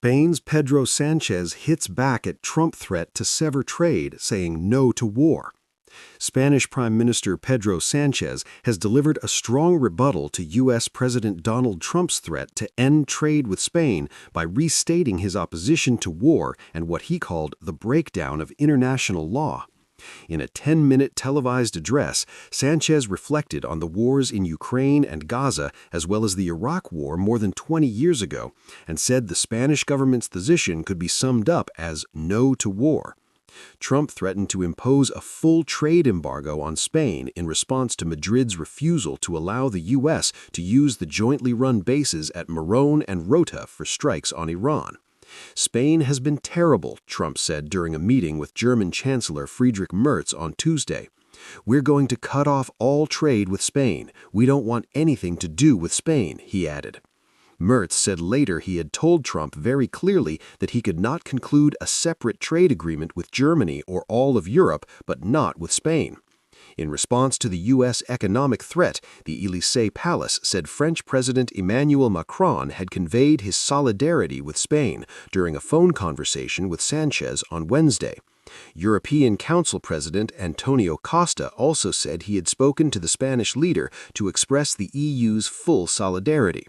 Spain's Pedro Sánchez hits back at Trump threat to sever trade, saying no to war. Spanish Prime Minister Pedro Sánchez has delivered a strong rebuttal to U.S. President Donald Trump's threat to end trade with Spain by restating his opposition to war and what he called the breakdown of international law. In a 10-minute televised address, Sánchez reflected on the wars in Ukraine and Gaza as well as the Iraq War more than 20 years ago and said the Spanish government's position could be summed up as no to war. Trump threatened to impose a full trade embargo on Spain in response to Madrid's refusal to allow the U.S. to use the jointly run bases at Morón and Rotafor for strikes on Iran. Spain has been terrible, Trump said during a meeting with German Chancellor Friedrich Merz on Tuesday. We're going to cut off all trade with Spain. We don't want anything to do with Spain, he added. Merz said later he had told Trump very clearly that he could not conclude a separate trade agreement with Germany or all of Europe, but not with Spain. In response to the U.S. economic threat, the Élysée Palace said French President Emmanuel Macron had conveyed his solidarity with Spain during a phone conversation with Sánchez on Wednesday. European Council President Antonio Costa also said he had spoken to the Spanish leader to express the EU's full solidarity.